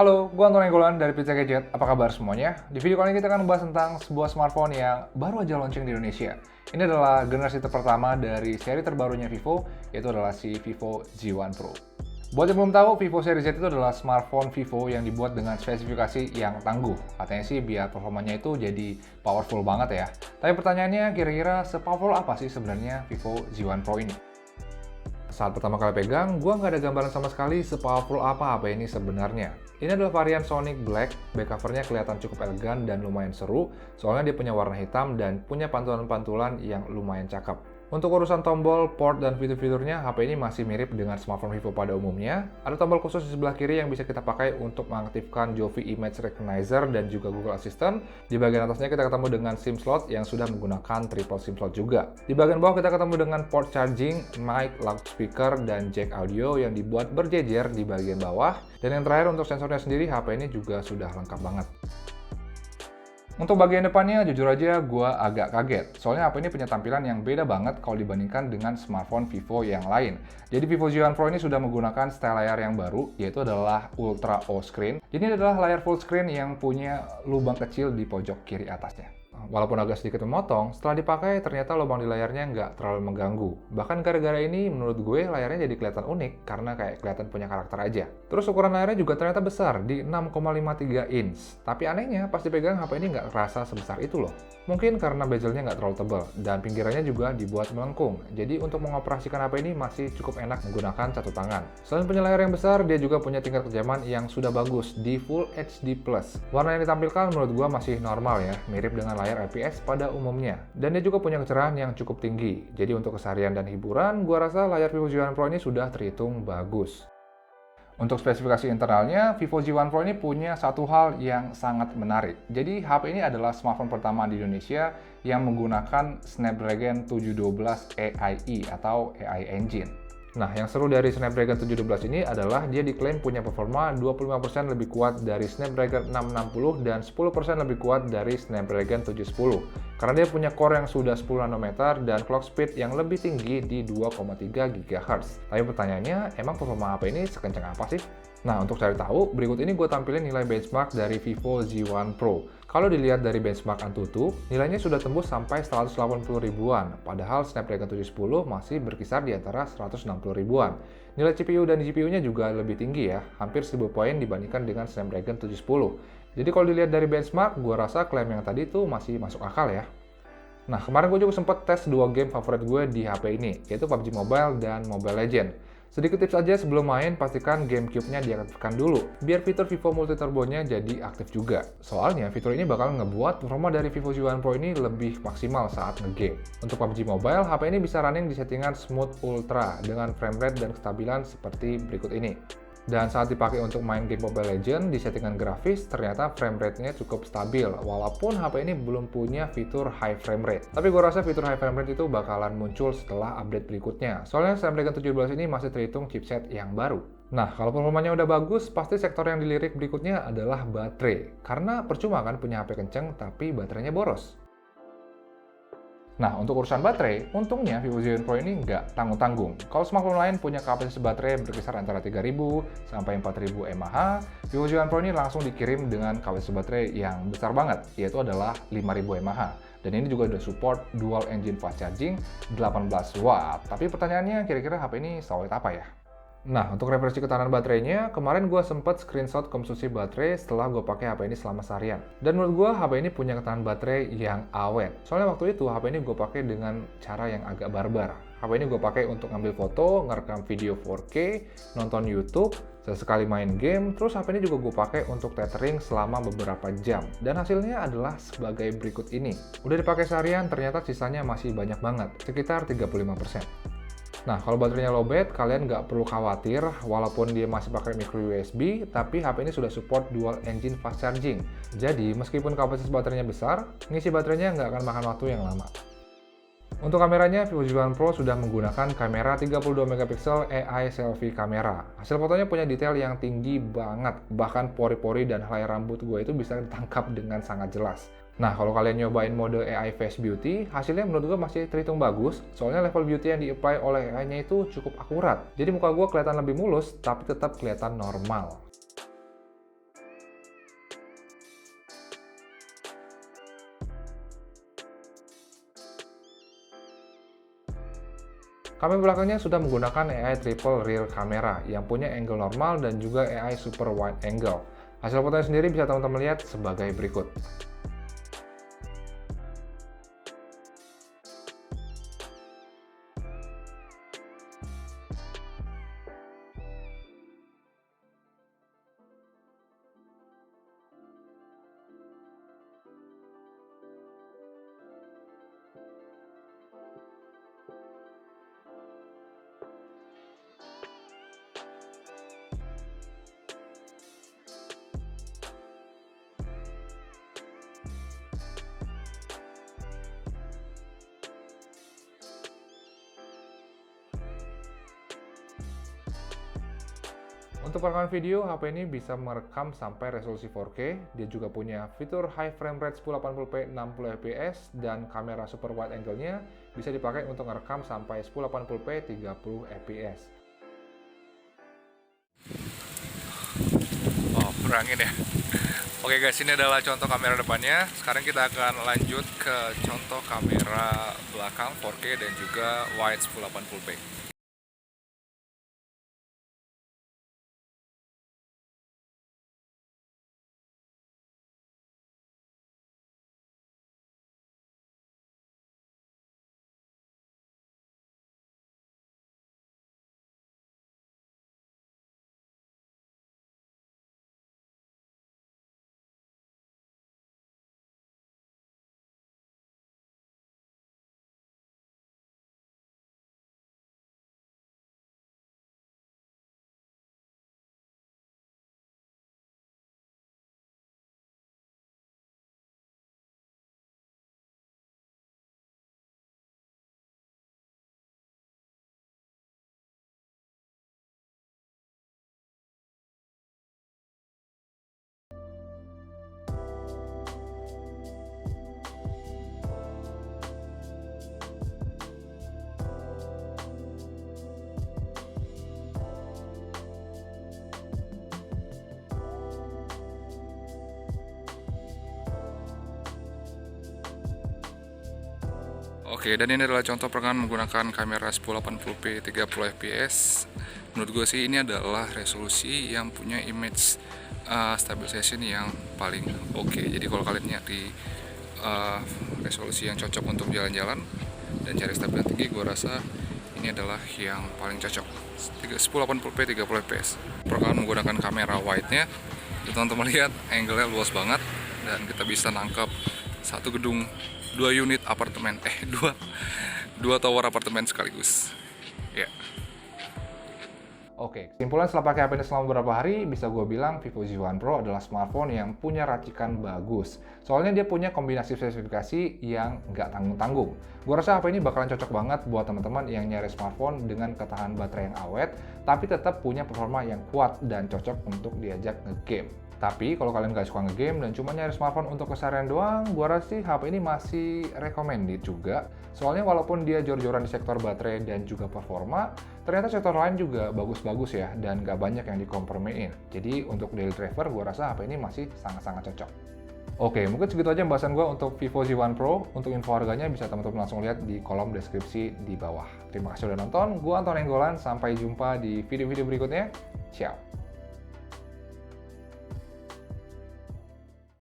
Halo, gue Anton Enggolan dari Pizza Gadget. Apa kabar semuanya? Di video kali ini kita akan membahas tentang sebuah smartphone yang baru aja launching di Indonesia. Ini adalah generasi pertama dari seri terbarunya Vivo, yaitu adalah si Vivo Z1 Pro. Buat yang belum tahu, Vivo Series Z itu adalah smartphone Vivo yang dibuat dengan spesifikasi yang tangguh. Katanya sih biar performanya itu jadi powerful banget ya. Tapi pertanyaannya, kira-kira se-powerful apa sih sebenarnya Vivo Z1 Pro ini? Saat pertama kali pegang, gua nggak ada gambaran sama sekali se-powerful apa HP ini sebenarnya. Ini adalah varian Sonic Black, back covernya kelihatan cukup elegan dan lumayan seru, soalnya dia punya warna hitam dan punya pantulan-pantulan yang lumayan cakep. Untuk urusan tombol, port, dan fitur-fiturnya, HP ini masih mirip dengan smartphone Vivo pada umumnya. Ada tombol khusus di sebelah kiri yang bisa kita pakai untuk mengaktifkan Jovi Image Recognizer dan juga Google Assistant. Di bagian atasnya kita ketemu dengan SIM slot yang sudah menggunakan triple SIM slot juga. Di bagian bawah kita ketemu dengan port charging, mic, loudspeaker, dan jack audio yang dibuat berjejer di bagian bawah. Dan yang terakhir untuk sensornya sendiri, HP ini juga sudah lengkap banget. Untuk bagian depannya, jujur aja gue agak kaget. Soalnya HP ini punya tampilan yang beda banget kalau dibandingkan dengan smartphone Vivo yang lain. Jadi Vivo Z1 Pro ini sudah menggunakan style layar yang baru, yaitu adalah Ultra O Screen. Jadi ini adalah layar full screen yang punya lubang kecil di pojok kiri atasnya. Walaupun agak sedikit memotong, setelah dipakai ternyata lubang di layarnya nggak terlalu mengganggu. Bahkan gara-gara ini menurut gue layarnya jadi kelihatan unik karena kayak kelihatan punya karakter aja. Terus ukuran layarnya juga ternyata besar di 6,53 inch. Tapi anehnya pas dipegang HP ini nggak kerasa sebesar itu loh. Mungkin karena bezelnya nggak terlalu tebal dan pinggirannya juga dibuat melengkung. Jadi untuk mengoperasikan HP ini masih cukup enak menggunakan satu tangan. Selain punya layar yang besar, dia juga punya tingkat kejaman yang sudah bagus di Full HD+. Warna yang ditampilkan menurut gue masih normal ya, mirip dengan layar IPS pada umumnya. Dan dia juga punya kecerahan yang cukup tinggi. Jadi untuk keseharian dan hiburan, gua rasa layar Vivo Z1 Pro ini sudah terhitung bagus. Untuk spesifikasi internalnya, Vivo Z1 Pro ini punya satu hal yang sangat menarik. Jadi HP ini adalah smartphone pertama di Indonesia yang menggunakan Snapdragon 712 AI atau AI Engine. Nah, yang seru dari Snapdragon 712 ini adalah dia diklaim punya performa 25% lebih kuat dari Snapdragon 660 dan 10% lebih kuat dari Snapdragon 710. Karena dia punya core yang sudah 10 nanometer dan clock speed yang lebih tinggi di 2,3 GHz. Tapi pertanyaannya, emang performa HP ini sekencang apa sih? Nah, untuk cari tahu, berikut ini gue tampilin nilai benchmark dari Vivo Z1 Pro. Kalau dilihat dari benchmark Antutu, nilainya sudah tembus sampai 180 ribuan, padahal Snapdragon 710 masih berkisar di antara 160 ribuan. Nilai CPU dan GPU-nya juga lebih tinggi ya, hampir 1000 poin dibandingkan dengan Snapdragon 710. Jadi kalau dilihat dari benchmark, gue rasa klaim yang tadi tuh masih masuk akal ya. Nah, kemarin gue juga sempat tes dua game favorit gue di HP ini, yaitu PUBG Mobile dan Mobile Legends. Sedikit tips aja sebelum main, pastikan GameCube-nya diaktifkan dulu, biar fitur Vivo Multi Turbo-nya jadi aktif juga. Soalnya, fitur ini bakal ngebuat performa dari Vivo Z1 Pro ini lebih maksimal saat nge-game. Untuk PUBG Mobile, HP ini bisa running di settingan Smooth Ultra dengan frame rate dan kestabilan seperti berikut ini. Dan saat dipakai untuk main game Mobile Legends di settingan grafis, ternyata frame rate-nya cukup stabil, walaupun HP ini belum punya fitur high frame rate. Tapi gue rasa fitur high frame rate itu bakalan muncul setelah update berikutnya, soalnya Snapdragon 712 ini masih terhitung chipset yang baru. Nah, kalau performanya udah bagus, pasti sektor yang dilirik berikutnya adalah baterai. Karena percuma kan punya HP kenceng, tapi baterainya boros. Nah, untuk urusan baterai, untungnya Vivo Z1 Pro ini nggak tanggung-tanggung. Kalau smartphone lain punya kapasitas baterai berkisar antara 3000 sampai 4000 mAh, Vivo Z1 Pro ini langsung dikirim dengan kapasitas baterai yang besar banget, yaitu adalah 5000 mAh. Dan ini juga udah support dual engine fast charging 18 watt. Tapi pertanyaannya, kira-kira HP ini solid apa ya? Nah, untuk referensi ketahanan baterainya, kemarin gue sempat screenshot konsumsi baterai setelah gue pakai HP ini selama seharian. Dan menurut gue, HP ini punya ketahanan baterai yang awet. Soalnya waktu itu, HP ini gue pakai dengan cara yang agak barbar. HP ini gue pakai untuk ngambil foto, ngerekam video 4K, nonton YouTube, sesekali main game, terus HP ini juga gue pakai untuk tethering selama beberapa jam. Dan hasilnya adalah sebagai berikut ini. Udah dipakai seharian, ternyata sisanya masih banyak banget, sekitar 35%. Nah, kalau baterainya lowbat, kalian nggak perlu khawatir, walaupun dia masih pakai micro USB, tapi HP ini sudah support dual engine fast charging. Jadi, meskipun kapasitas baterainya besar, ngisi baterainya nggak akan makan waktu yang lama. Untuk kameranya, Vivo Z1 Pro sudah menggunakan kamera 32 megapiksel AI selfie kamera. Hasil fotonya punya detail yang tinggi banget, bahkan pori-pori dan helai rambut gue itu bisa ditangkap dengan sangat jelas. Nah, kalau kalian nyobain mode AI Face Beauty, hasilnya menurut gue masih terhitung bagus, soalnya level beauty yang di-apply oleh AI-nya itu cukup akurat. Jadi muka gue kelihatan lebih mulus, tapi tetap kelihatan normal. Kamera belakangnya sudah menggunakan AI Triple Rear Camera yang punya angle normal dan juga AI Super Wide Angle. Hasil fotonya sendiri bisa teman-teman lihat sebagai berikut. Untuk perekaman video, HP ini bisa merekam sampai resolusi 4K. Dia juga punya fitur high frame rate 1080p 60 fps dan kamera super wide angle-nya bisa dipakai untuk merekam sampai 1080p 30 fps. Oh, berangin ya. Oke guys, ini adalah contoh kamera depannya. Sekarang kita akan lanjut ke contoh kamera belakang 4K dan juga wide 1080p. Oke, dan ini adalah contoh perekaman menggunakan kamera 1080p 30 fps. Menurut gue sih ini adalah resolusi yang punya image stabilization yang paling oke. Jadi kalau kalian nyari resolusi yang cocok untuk jalan-jalan dan cari stabilitas tinggi, gue rasa ini adalah yang paling cocok. 1080p 30 fps. Perekaman menggunakan kamera wide-nya, teman-teman lihat angle-nya luas banget dan kita bisa nangkep satu gedung, 2 unit apartemen, dua tower apartemen sekaligus. Ya. Oke, kesimpulan setelah pakai HP ini selama beberapa hari, bisa gue bilang Vivo Z1 Pro adalah smartphone yang punya racikan bagus. Soalnya dia punya kombinasi spesifikasi yang nggak tanggung-tanggung. Gue rasa HP ini bakalan cocok banget buat teman-teman yang nyari smartphone dengan ketahanan baterai yang awet, tapi tetap punya performa yang kuat dan cocok untuk diajak nge-game. Tapi kalau kalian nggak suka nge-game dan cuma nyari smartphone untuk keseharian doang, gua rasa sih HP ini masih recommended juga. Soalnya walaupun dia jor-joran di sektor baterai dan juga performa, ternyata sektor lain juga bagus-bagus ya, dan nggak banyak yang dikompromiin. Jadi untuk daily driver, gua rasa HP ini masih sangat-sangat cocok. Oke, mungkin segitu aja pembahasan gua untuk Vivo Z1 Pro. Untuk info harganya bisa teman-teman langsung lihat di kolom deskripsi di bawah. Terima kasih sudah nonton, gua Anton Enggolan, sampai jumpa di video-video berikutnya. Ciao!